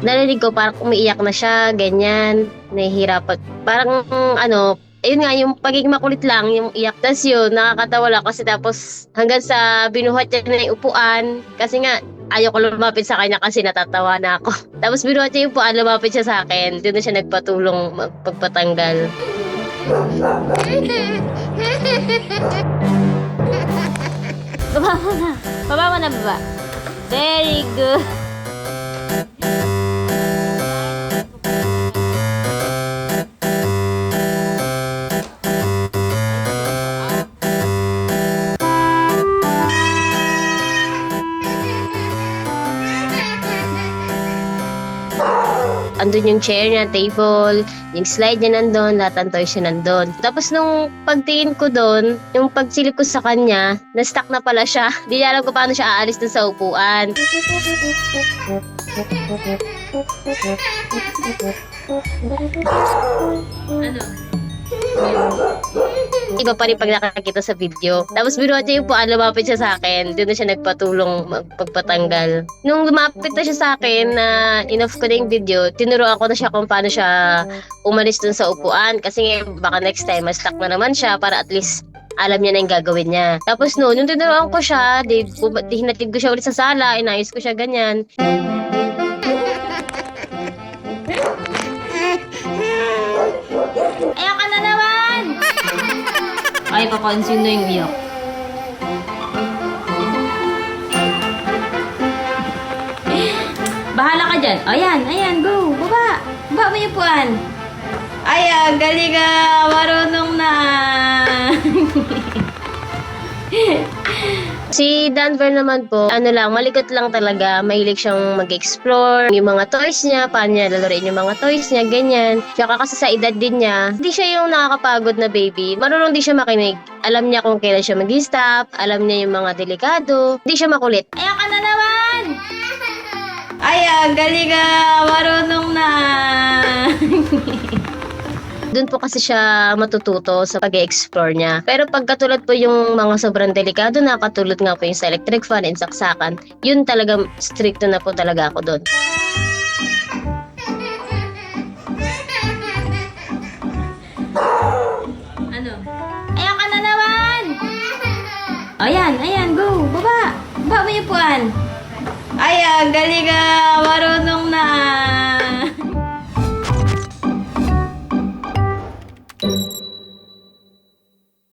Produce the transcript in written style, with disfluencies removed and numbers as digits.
Narinig ko parang umiiyak na siya, ganyan. Nahihirapan. Parang ano, ayun nga, yung pagiging makulit lang, yung iyak. Tapos yun, nakakatawa lang kasi tapos hanggang sa binuhat niya na yung upuan. Kasi nga, ayoko lumapit sa kanya kasi natatawa na ako. Tapos binuhat niya yung upuan, lumapit siya sa akin. Doon na siya nagpatulong magpatanggal. Baba mo na. Baba mo na, baba. Very good. Andun yung chair niya, table, yung slide niya nandun, lahat ng toys niya nandun. Tapos nung pagtingin ko doon, yung pagsilip ko sa kanya, na-stuck na pala siya. Di niya alam kung paano siya aalis dun sa upuan. Ano? Iba pa rin pag nakakita sa video. Tapos binuhat niya yung upuan, lumapit siya sa akin. Doon na siya nagpatulong magpatanggal. Nung lumapit na siya sa akin na enough ko na yung video, tinuruan ko na siya kung paano siya umalis dun sa upuan. Kasi nga, baka next time, ma-stuck na naman siya para at least alam niya na yung gagawin niya. Tapos no, nung tinuruan ko siya, hinatid ko siya ulit sa sala, inayos ko siya ganyan. Ayan ka na naman! Ay, papansin na yung iyak. Bahala ka dyan. Ayan, ayan, go. Baba. Baba mo yung puan. Ay, galing ka. Marunong na. Si Danver naman po, ano lang, malikot lang talaga. Mahilig siyang mag-explore. Yung mga toys niya, paano niya lalaroin yung mga toys niya, ganyan. Tsaka kasi sa edad din niya, hindi siya yung nakakapagod na baby. Marunong din siya makinig. Alam niya kung kailan siya mag-stop. Alam niya yung mga delikado. Hindi siya makulit. Ayan ka na naman. Ay, galing ka. Marunong na. Doon po kasi siya matututo sa pag-explore niya. Pero pag katulad po yung mga sobrang delikado na, katulad nga po yung sa electric fan and saksakan, yun talaga stricto na po talaga ako doon. Ano? Ayan ka na naman. Ayan, ayan, go. Baba. Baba mo yung puan. Ay, galing ka. Marunong na.